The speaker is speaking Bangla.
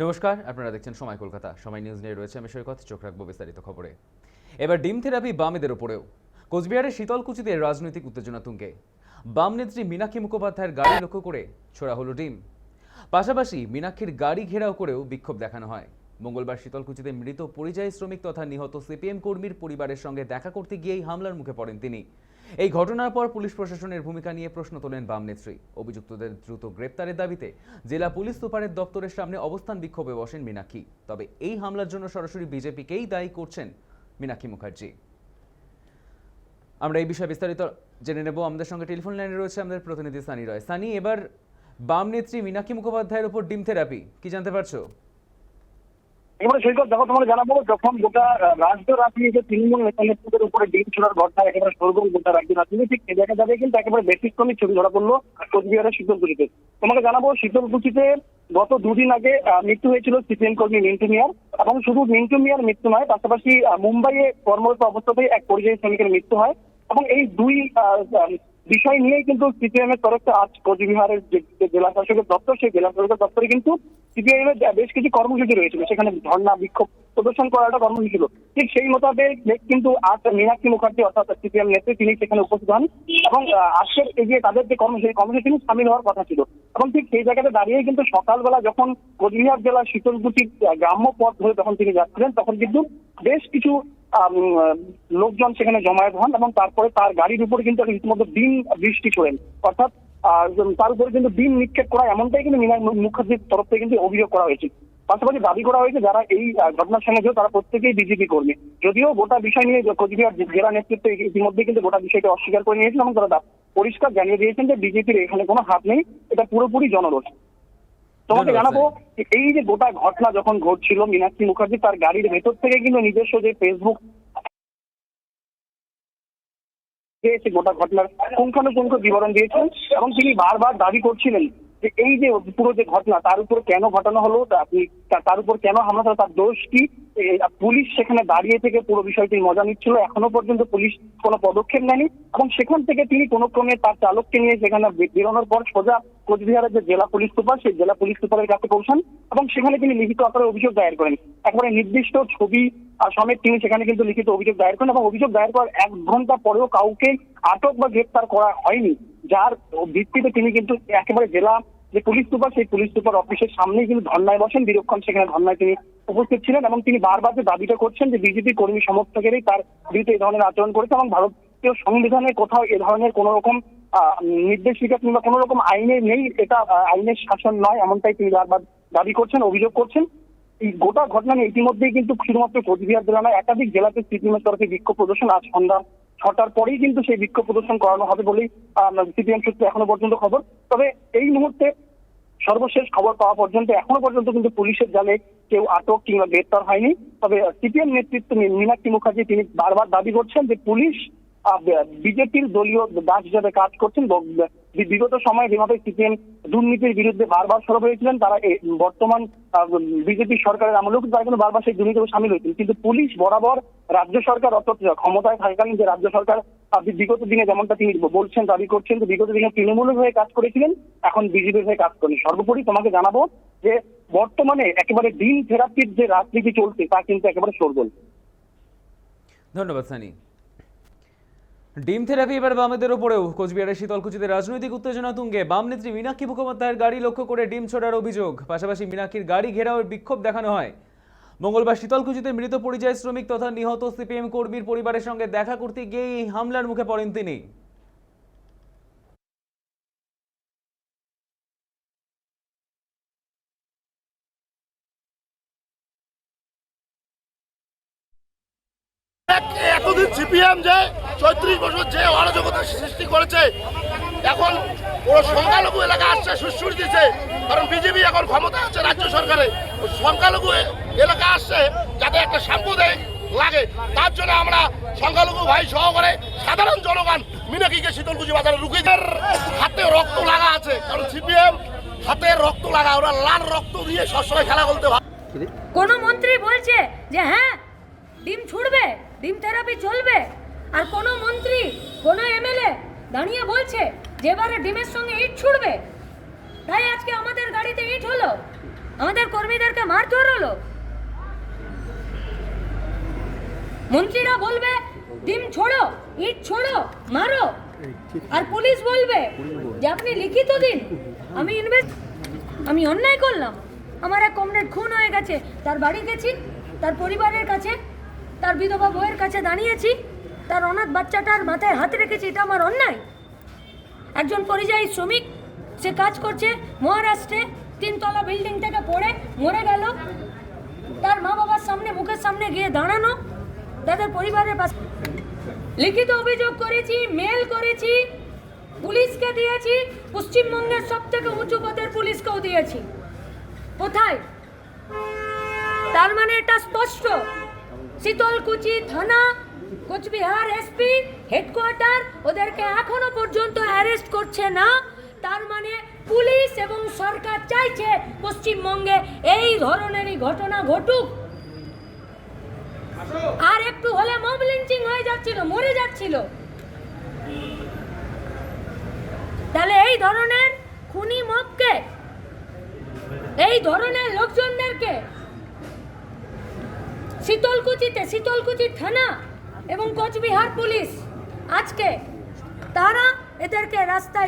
নমস্কার, আপনারা দেখছেন সময় কলকাতা। সময় নিউজ নিয়ে রয়েছে আমি সৈকত। চোখ রাখবো বিস্তারিত খবরে। এবার ডিম থেরাপি বামেদের ওপরেও। কোচবিহারের শীতলকুচিতে রাজনৈতিক উত্তেজনা তুঙ্গে। বাম নেত্রী মীনাক্ষী মুখোপাধ্যায়ের গাড়ি লক্ষ্য করে ছোড়া হলো ডিম। পাশাপাশি মীনাক্ষীর গাড়ি ঘেরাও করেও বিক্ষোভ দেখানো হয়। মঙ্গলবার শীতলকুচিতে মৃত পরিযায়ী শ্রমিক তথা নিহত সিপিএম কর্মীর পরিবারের সঙ্গে দেখা করতে গিয়েই হামলার মুখে পড়েন তিনি। এই ঘটনার পর পুলিশ প্রশাসনের ভূমিকা নিয়ে প্রশ্ন তোলেন বাম নেত্রী। অভিযুক্তদের দ্রুত গ্রেপ্তারের দাবিতে জেলা পুলিশ সুপারের দপ্তরের সামনে অবস্থান বিক্ষোভে বসেন মীনাক্ষী। তবে এই হামলার জন্য সরাসরি বিজেপিকেই দায়ী করছেন মীনাক্ষী মুখার্জি। আমরা এই বিষয়ে বিস্তারিত জেনে নেব। আমাদের সঙ্গে টেলিফোন লাইনে রয়েছে আমাদের প্রতিনিধি সানি রয়। সানি, এবার বাম নেত্রী মীনাক্ষী মুখোপাধ্যায়ের উপর ডিম থেরাপি, কি জানতে পারছো? এবারে সৈকত দেখো, তোমাকে জানাবো, যখন গোটা রাজ্য রাজনীতি যে তৃণমূল নেতা নেত্রীদের উপরে ডিম ছোড়ার ঘটনা একেবারে সরগোল গোটা রাজ্য রাজনীতি, ঠিক এ জায়গা যাবে কিন্তু একেবারে ব্যতিক্রমী ছবি ধরা পড়লো কোচবিহারের শীতলকুচিতে। তোমাকে জানাবো, শীতলকুচিতে গত দুদিন আগে মৃত্যু হয়েছিল সিপিএম কর্মী মিন্টু মিয়ার, এবং শুধু মিন্টু মিয়ার মৃত্যু নয়, পাশাপাশি মুম্বাইয়ে কর্মরত অবস্থাতেই এক পরিযায়ী শ্রমিকের মৃত্যু হয়। এবং এই দুই বিষয় নিয়েই কিন্তু সিপিএম এর তরফে আজ কোচবিহারের যে জেলা শাসকের দপ্তর, সেই জেলা শাসকের দপ্তরে কিন্তু সিপিআইএম এর বেশ কিছু কর্মসূচি রয়েছিল, সেখানে ধর্ণা বিক্ষোভ প্রদর্শন করার একটা কর্মসূচি ছিল। ঠিক সেই মোতাবেক কিন্তু আজ মীনাক্ষী মুখার্জি অর্থাৎ সিপিএম নেত্রী তিনি সেখানে উপস্থিত হন এবং আজকের এই যে তাদের যে কর্মসূচি তিনি সামিল হওয়ার কথা ছিল। এবং ঠিক সেই জায়গাতে দাঁড়িয়ে কিন্তু সকালবেলা যখন কোচবিহার জেলার শীতলকুচি গ্রাম্য পথ ধরে যখন তিনি যাচ্ছিলেন, তখন কিন্তু বেশ কিছু লোকজন সেখানে জমায়েত হন এবং তারপরে তার গাড়ির উপরে কিন্তু রীতিমতো ডিম বৃষ্টি ছোড়েন, অর্থাৎ তার উপরে কিন্তু ডিম নিক্ষেপ করা, এমনটাই কিন্তু মীনাক্ষী মুখার্জির তরফ থেকে কিন্তু অভিযোগ করা হয়েছে। পাশাপাশি দাবি করা হয়েছে যারা এই ঘটনার সঙ্গে জড়িত তারা প্রত্যেকেই বিজেপি কর্মী। যদিও গোটা বিষয় নিয়ে কোচবিহার জেলা নেতৃত্ব ইতিমধ্যে কিন্তু গোটা বিষয়টা অস্বীকার করে নিয়েছেন এবং তারা পরিষ্কার জানিয়ে দিয়েছেন যে বিজেপির এখানে কোনো হাত নেই, এটা পুরোপুরি জনরোষ। তোমাকে জানাবো, এই যে গোটা ঘটনা যখন ঘটছিল, মীনাক্ষী মুখার্জি তার গাড়ির ভেতর থেকে কিন্তু নিজস্ব যে ফেসবুক গোটা ঘটনার পুঙ্খানুপুঙ্খ বিবরণ দিয়েছেন এবং তিনি বারবার দাবি করছিলেন যে এই যে পুরো যে ঘটনা তার উপর কেন ঘটানো হলো, তার উপর কেন হামলা হলো, তার দোষ কি। পুলিশ সেখানে দাঁড়িয়ে থেকে পুরো বিষয়টির মজা নিচ্ছিল, এখনো পর্যন্ত পুলিশ কোনো পদক্ষেপ নেয়নি। এবং সেখান থেকে তিনি কোনো ক্রমে তার চালককে নিয়ে সেখানে বেরোনোর পর সোজা কোচবিহারের যে জেলা পুলিশ সুপার, সেই জেলা পুলিশ সুপারের কাছে পৌঁছান এবং সেখানে তিনি লিখিত আকারে অভিযোগ দায়ের করেন। একেবারে নির্দিষ্ট ছবি সমেত তিনি সেখানে কিন্তু লিখিত অভিযোগ দায়ের করেন এবং অভিযোগ দায়ের করার 1 ঘন্টা পরেও কাউকে আটক বা গ্রেপ্তার করা হয়নি, যার ভিত্তিতে তিনি কিন্তু একেবারে জেলা যে পুলিশ সুপার, সেই পুলিশ সুপার অফিসের সামনেই কিন্তু ধর্নায় বসেন। দীর্ঘক্ষণ সেখানে ধর্নায় তিনি উপস্থিত ছিলেন এবং তিনি বারবার যে দাবিটা করছেন যে বিজেপি কর্মী সমর্থকেরই তার বিরুদ্ধে এই ধরনের আচরণ করেছে এবং ভারতীয় সংবিধানে কোথাও এ ধরনের কোন রকম নির্দেশিকা কিংবা কোন রকম আইনে নেই, এটা আইনের শাসন নয়, এমনটাই তিনি বারবার দাবি করছেন, অভিযোগ করছেন। এই গোটা ঘটনা নিয়ে ইতিমধ্যেই কিন্তু শুধুমাত্র কোচবিহার জেলা নয়, একাধিক জেলাতে সিপিএমের তরফে বিক্ষোভ প্রদর্শন আজ সন্ধ্যা 6টার পরেই কিন্তু সেই বিক্ষোভ প্রদর্শন করানো হবে বলেই সিপিএম সূত্রে এখনো পর্যন্ত খবর। তবে এই মুহূর্তে সর্বশেষ খবর পাওয়া পর্যন্ত এখনো পর্যন্ত কিন্তু পুলিশের জালে কেউ আটক কিংবা গ্রেপ্তার হয়নি। তবে সিপিএম নেতৃত্ব মীনাক্ষী মুখার্জি তিনি বারবার দাবি করছেন যে পুলিশ বিজেপির দলীয় দাস হিসেবে কাজ করছেন। বিগত সময়ে যেভাবে সিপিএম দুর্নীতির বিরুদ্ধে বারবার সরব হয়েছিলেন, তারা বর্তমান বিজেপি সরকারের আমলেও কিন্তু তারা কিন্তু বারবার সেই দুর্নীতিতে সামিল হয়েছিল, কিন্তু পুলিশ বরাবর রাজ্য সরকার অর্থাৎ ক্ষমতায় থাকাকালীন যে রাজ্য সরকার বিগত দিনে যেমনটা তিনি বলছেন, দাবি করছেন যে বিগত দিনে তৃণমূলের হয়ে কাজ করেছিলেন, এখন বিজেপির হয়ে কাজ করেন। সর্বোপরি তোমাকে জানাবো যে বর্তমানে একেবারে ডিম থেরাপির যে রাজনীতি চলছে তা কিন্তু একেবারে শোরগোল। ধন্যবাদ সানি। ডিম থেরাপি এবার বামেদের ওপরেও। কোচবিহারের শীতলকুচিতে রাজনৈতিক উত্তেজনা তুঙ্গে। বাম নেত্রী মীনাক্ষী মুখোপাধ্যায়ের গাড়ি লক্ষ্য করে ডিম ছোড়ার অভিযোগ, পাশাপাশি মীনাক্ষীর গাড়ি ঘেরাওয়ের বিক্ষোভ দেখানো হয়। মঙ্গলবার শীতলকুচিতে মৃত পরিযায়ী শ্রমিক তথা নিহত সিপিএম কর্মীর পরিবারের সঙ্গে দেখা করতে গিয়েই হামলার মুখে পড়েন তিনি। এতদিন সিপিএম যে 34 বছর যে অরাজকতা সৃষ্টি করেছে, এখন ওরা সংখ্যালঘু এলাকা আসছে সুশ্রুতি দিচ্ছে, কারণ বিজেপি এখন ক্ষমতা আছে রাজ্য সরকারে। সংখ্যালঘু এলাকা আসছে যাতে একটা সাম্প্রদায়িক লাগে, তার জন্য আমরা সংখ্যালঘু ভাই সহকারে সাধারণ জনগণ মীনাক্ষীকে শীতলকুচি বাজারে রুকিদের হাতে রক্ত লাগা আছে, কারণ সিপিএম হাতে রক্ত লাগা, ওরা লাল রক্ত দিয়ে সবসময় খেলা বলতে ভালো। কোন মন্ত্রী বলছে যে হ্যাঁ ডিম ছুড়বে, ডিম থেরাপি চলবে, আর কোন মন্ত্রী কোন এমএলএ দাঁড়িয়ে বলছে যে এবারে ডিমের সঙ্গে ইট ছুড়বে, তাই আজকে আমাদের গাড়িতে ইট হলো। আমাদের কর্মীদেরকে মারধর হলো। মন্ত্রীরা বলবে ডিম ছোড়ো, ইট ছোড়ো, মারো, আর পুলিশ বলবে যে আপনি লিখিত দিন। আমি অন্যায় করলাম, আমার এক কমরেড খুন হয়ে গেছে, তার বাড়ি গেছি, তার পরিবারের কাছে, তার বিধবা বউয়ের কাছে দাঁড়িয়েছি, তার অনাথ বাচ্চাটার মাথায় হাত রেখেছি, এটা আমার অন্যায়? একজন পরিযায়ী শ্রমিক, সে কাজ করছে মহারাষ্ট্রে, 3 তলা বিল্ডিং থেকে পড়ে মরে গেল, তার মা বাবার সামনে, মুখের সামনে গিয়ে দাঁড়ানো, তাদের পরিবারের পাশে লিখিত অভিযোগ করেছি, মেল করেছি, পুলিশকে দিয়েছি, পশ্চিমবঙ্গের সব থেকে উঁচু পদের পুলিশকেও দিয়েছি। কোথায়? তার মানে এটা স্পষ্ট, শীতলকুচি থানা, কোচবিহার এসপি হেডকোয়ার্টার ওদেরকে এখনো পর্যন্ত অ্যারেস্ট করছে না। তার মানে পুলিশ এবং সরকার চাইছে পশ্চিমবঙ্গে এই ধরনেরই ঘটনা ঘটুক। আর একটু হলে মব লিঞ্চিং হয়ে যাচ্ছিল, মরে যাচ্ছিল। তাহলে এই ধরনের খুনি মবকে, এই ধরনের লোকজনদেরকে শীতলকুচি থানা এবং কোচবিহার পুলিশ আজকে তারা এদেরকে রাস্তায়